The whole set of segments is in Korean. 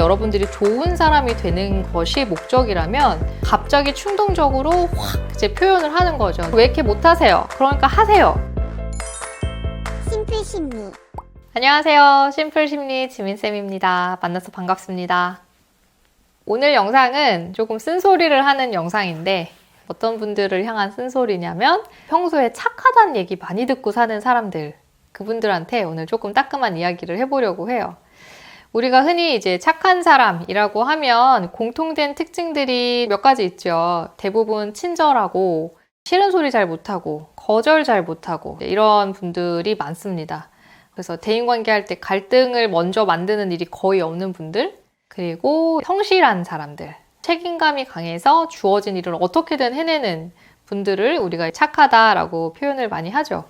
여러분들이 좋은 사람이 되는 것이 목적이라면 갑자기 충동적으로 확 이제 표현을 하는 거죠. 왜 이렇게 못하세요? 그러니까 하세요. 심플심리. 안녕하세요. 심플심리 지민쌤입니다. 만나서 반갑습니다. 오늘 영상은 조금 쓴소리를 하는 영상인데 어떤 분들을 향한 쓴소리냐면 평소에 착하다는 얘기 많이 듣고 사는 사람들, 그분들한테 오늘 조금 따끔한 이야기를 해보려고 해요. 우리가 흔히 이제 착한 사람이라고 하면 공통된 특징들이 몇 가지 있죠. 대부분 친절하고 싫은 소리 잘 못하고 거절 잘 못하고 이런 분들이 많습니다. 그래서 대인관계 할 때 갈등을 먼저 만드는 일이 거의 없는 분들, 그리고 성실한 사람들, 책임감이 강해서 주어진 일을 어떻게든 해내는 분들을 우리가 착하다라고 표현을 많이 하죠.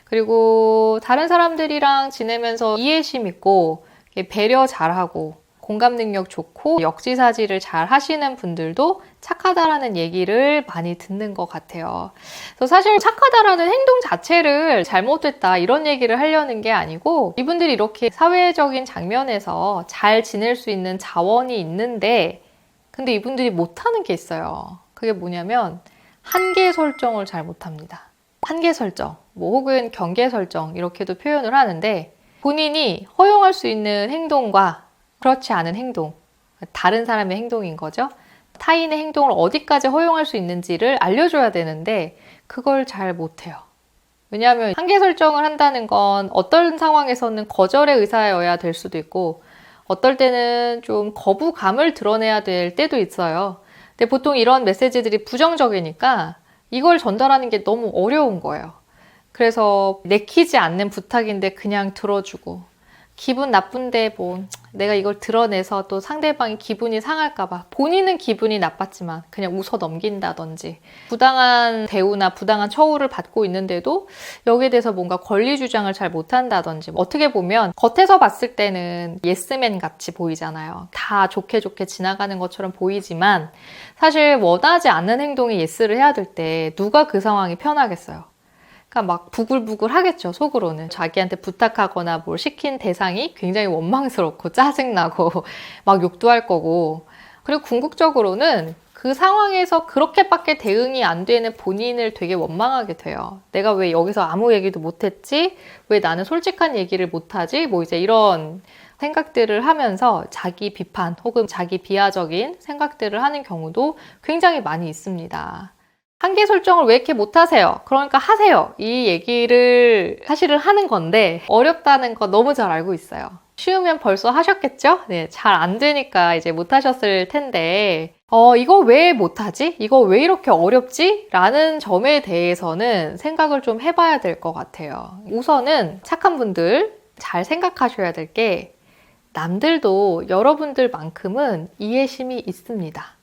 그리고 다른 사람들이랑 지내면서 이해심 있고 배려 잘하고 공감 능력 좋고 역지사지를 잘 하시는 분들도 착하다라는 얘기를 많이 듣는 것 같아요. 그래서 사실 착하다라는 행동 자체를 잘못됐다 이런 얘기를 하려는 게 아니고 이분들이 이렇게 사회적인 장면에서 잘 지낼 수 있는 자원이 있는데 근데 이분들이 못하는 게 있어요. 그게 뭐냐면 한계 설정을 잘 못합니다. 한계 설정, 혹은 경계 설정 이렇게도 표현을 하는데 본인이 허용할 수 있는 행동과 그렇지 않은 행동, 다른 사람의 행동인 거죠. 타인의 행동을 어디까지 허용할 수 있는지를 알려줘야 되는데 그걸 잘 못해요. 왜냐하면 한계 설정을 한다는 건 어떤 상황에서는 거절의 의사여야 될 수도 있고 어떨 때는 좀 거부감을 드러내야 될 때도 있어요. 근데 보통 이런 메시지들이 부정적이니까 이걸 전달하는 게 너무 어려운 거예요. 그래서 내키지 않는 부탁인데 그냥 들어주고 기분 나쁜데 내가 이걸 드러내서 또 상대방이 기분이 상할까봐 본인은 기분이 나빴지만 그냥 웃어 넘긴다든지 부당한 대우나 부당한 처우를 받고 있는데도 여기에 대해서 뭔가 권리 주장을 잘 못한다든지 어떻게 보면 겉에서 봤을 때는 예스맨 같이 보이잖아요. 다 좋게 좋게 지나가는 것처럼 보이지만 사실 원하지 않는 행동에 예스를 해야 될 때 누가 그 상황이 편하겠어요. 그러니까 막 부글부글 하겠죠, 속으로는. 자기한테 부탁하거나 뭘 시킨 대상이 굉장히 원망스럽고 짜증나고 막 욕도 할 거고. 그리고 궁극적으로는 그 상황에서 그렇게밖에 대응이 안 되는 본인을 되게 원망하게 돼요. 내가 왜 여기서 아무 얘기도 못했지? 왜 나는 솔직한 얘기를 못하지? 이제 이런 생각들을 하면서 자기 비판 혹은 자기 비하적인 생각들을 하는 경우도 굉장히 많이 있습니다. 한계 설정을 왜 이렇게 못하세요? 그러니까 하세요. 이 얘기를 사실은 하는 건데 어렵다는 거 너무 잘 알고 있어요. 쉬우면 벌써 하셨겠죠? 네, 잘 안 되니까 이제 못하셨을 텐데 이거 왜 못하지? 이거 왜 이렇게 어렵지? 라는 점에 대해서는 생각을 좀 해봐야 될 것 같아요. 우선은 착한 분들 잘 생각하셔야 될 게 남들도 여러분들만큼은 이해심이 있습니다.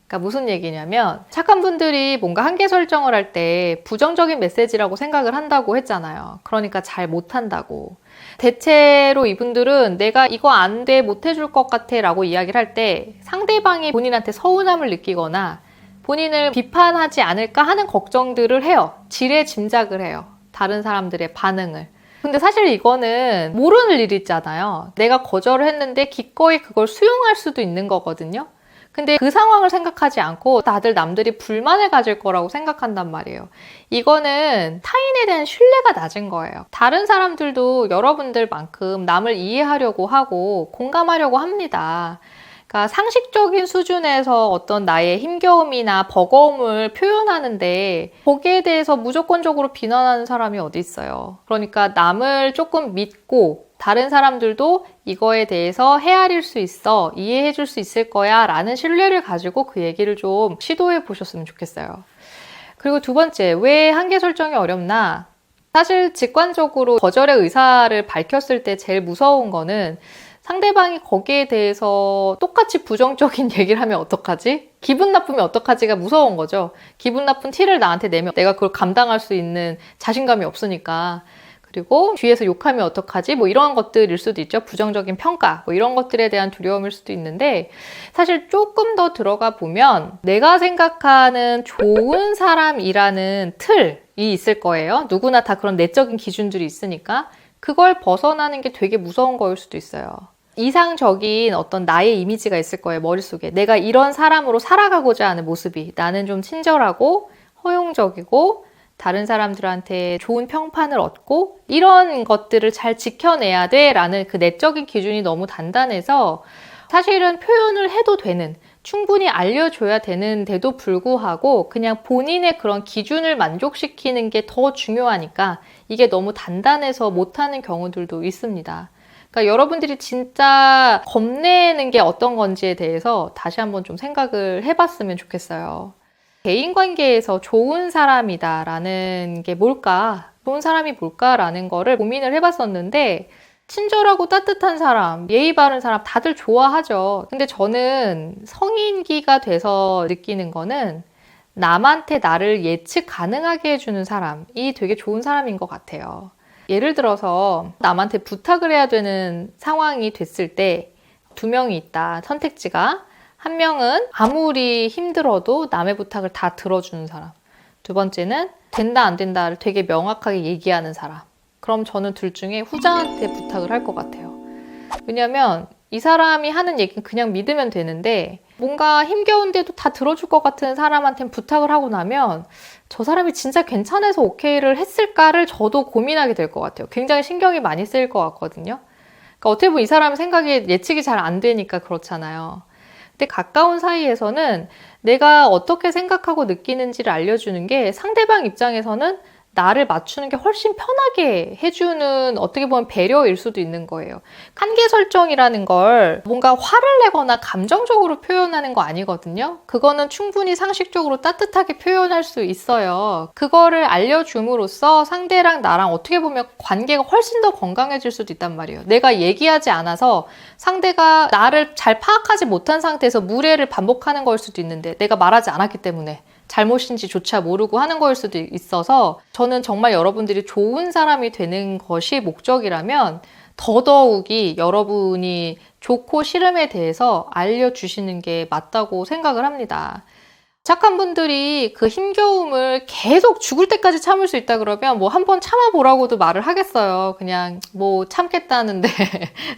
그러니까 무슨 얘기냐면 착한 분들이 뭔가 한계 설정을 할 때 부정적인 메시지라고 생각을 한다고 했잖아요. 그러니까 잘 못한다고. 대체로 이분들은 내가 이거 안 돼, 못 해줄 것 같아 라고 이야기를 할 때 상대방이 본인한테 서운함을 느끼거나 본인을 비판하지 않을까 하는 걱정들을 해요. 지레 짐작을 해요. 다른 사람들의 반응을. 근데 사실 이거는 모르는 일이잖아요. 내가 거절을 했는데 기꺼이 그걸 수용할 수도 있는 거거든요. 근데 그 상황을 생각하지 않고 다들 남들이 불만을 가질 거라고 생각한단 말이에요. 이거는 타인에 대한 신뢰가 낮은 거예요. 다른 사람들도 여러분들만큼 남을 이해하려고 하고 공감하려고 합니다. 그러니까 상식적인 수준에서 어떤 나의 힘겨움이나 버거움을 표현하는데 거기에 대해서 무조건적으로 비난하는 사람이 어디 있어요. 그러니까 남을 조금 믿고 다른 사람들도 이거에 대해서 헤아릴 수 있어, 이해해 줄 수 있을 거야 라는 신뢰를 가지고 그 얘기를 좀 시도해 보셨으면 좋겠어요. 그리고 두 번째, 왜 한계 설정이 어렵나? 사실 직관적으로 거절의 의사를 밝혔을 때 제일 무서운 거는 상대방이 거기에 대해서 똑같이 부정적인 얘기를 하면 어떡하지? 기분 나쁘면 어떡하지가 무서운 거죠. 기분 나쁜 티를 나한테 내면 내가 그걸 감당할 수 있는 자신감이 없으니까. 그리고 뒤에서 욕하면 어떡하지? 이런 것들일 수도 있죠. 부정적인 평가, 이런 것들에 대한 두려움일 수도 있는데 사실 조금 더 들어가 보면 내가 생각하는 좋은 사람이라는 틀이 있을 거예요. 누구나 다 그런 내적인 기준들이 있으니까 그걸 벗어나는 게 되게 무서운 거일 수도 있어요. 이상적인 어떤 나의 이미지가 있을 거예요, 머릿속에. 내가 이런 사람으로 살아가고자 하는 모습이. 나는 좀 친절하고 허용적이고 다른 사람들한테 좋은 평판을 얻고 이런 것들을 잘 지켜내야 돼 라는 그 내적인 기준이 너무 단단해서 사실은 표현을 해도 되는, 충분히 알려줘야 되는데도 불구하고 그냥 본인의 그런 기준을 만족시키는 게 더 중요하니까 이게 너무 단단해서 못하는 경우들도 있습니다. 그러니까 여러분들이 진짜 겁내는 게 어떤 건지에 대해서 다시 한번 좀 생각을 해봤으면 좋겠어요. 대인관계에서 좋은 사람이다라는 게 뭘까? 좋은 사람이 뭘까라는 거를 고민을 해봤었는데 친절하고 따뜻한 사람, 예의 바른 사람 다들 좋아하죠. 근데 저는 성인기가 돼서 느끼는 거는 남한테 나를 예측 가능하게 해주는 사람이 되게 좋은 사람인 것 같아요. 예를 들어서 남한테 부탁을 해야 되는 상황이 됐을 때 두 명이 있다, 선택지가. 한 명은 아무리 힘들어도 남의 부탁을 다 들어주는 사람. 두 번째는 된다 안 된다를 되게 명확하게 얘기하는 사람. 그럼 저는 둘 중에 후자한테 부탁을 할 것 같아요. 왜냐면 이 사람이 하는 얘기는 그냥 믿으면 되는데 뭔가 힘겨운데도 다 들어줄 것 같은 사람한테는 부탁을 하고 나면 저 사람이 진짜 괜찮아서 오케이를 했을까를 저도 고민하게 될 것 같아요. 굉장히 신경이 많이 쓰일 것 같거든요. 그러니까 어떻게 보면 이 사람 생각이 예측이 잘 안 되니까 그렇잖아요. 근데 가까운 사이에서는 내가 어떻게 생각하고 느끼는지를 알려주는 게 상대방 입장에서는 나를 맞추는 게 훨씬 편하게 해주는 어떻게 보면 배려일 수도 있는 거예요. 한계 설정이라는 걸 뭔가 화를 내거나 감정적으로 표현하는 거 아니거든요. 그거는 충분히 상식적으로 따뜻하게 표현할 수 있어요. 그거를 알려줌으로써 상대랑 나랑 어떻게 보면 관계가 훨씬 더 건강해질 수도 있단 말이에요. 내가 얘기하지 않아서 상대가 나를 잘 파악하지 못한 상태에서 무례를 반복하는 걸 수도 있는데 내가 말하지 않았기 때문에 잘못인지조차 모르고 하는 거일 수도 있어서 저는 정말 여러분들이 좋은 사람이 되는 것이 목적이라면 더더욱이 여러분이 좋고 싫음에 대해서 알려주시는 게 맞다고 생각을 합니다. 착한 분들이 그 힘겨움을 계속 죽을 때까지 참을 수 있다 그러면 뭐 한번 참아보라고도 말을 하겠어요. 그냥 뭐 참겠다는데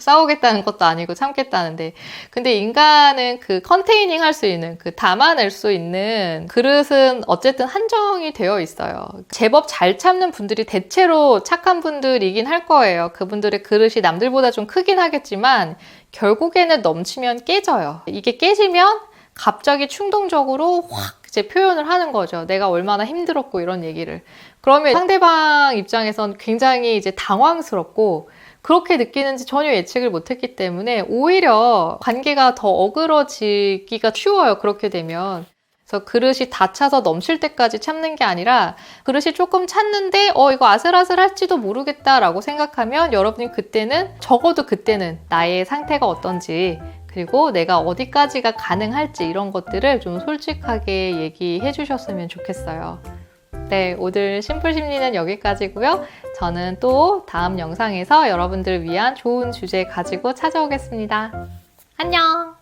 싸우겠다는 것도 아니고 참겠다는데. 근데 인간은 그 컨테이닝 할 수 있는, 그 담아낼 수 있는 그릇은 어쨌든 한정이 되어 있어요. 제법 잘 참는 분들이 대체로 착한 분들이긴 할 거예요. 그분들의 그릇이 남들보다 좀 크긴 하겠지만 결국에는 넘치면 깨져요. 이게 깨지면 갑자기 충동적으로 확 이제 표현을 하는 거죠. 내가 얼마나 힘들었고 이런 얘기를. 그러면 상대방 입장에선 굉장히 이제 당황스럽고 그렇게 느끼는지 전혀 예측을 못했기 때문에 오히려 관계가 더 어그러지기가 쉬워요. 그렇게 되면. 그래서 그릇이 다 차서 넘칠 때까지 참는 게 아니라 그릇이 조금 찼는데 이거 아슬아슬할지도 모르겠다라고 생각하면 여러분이 그때는 적어도 그때는 나의 상태가 어떤지 그리고 내가 어디까지가 가능할지 이런 것들을 좀 솔직하게 얘기해 주셨으면 좋겠어요. 네, 오늘 심플 심리는 여기까지고요. 저는 또 다음 영상에서 여러분들을 위한 좋은 주제 가지고 찾아오겠습니다. 안녕!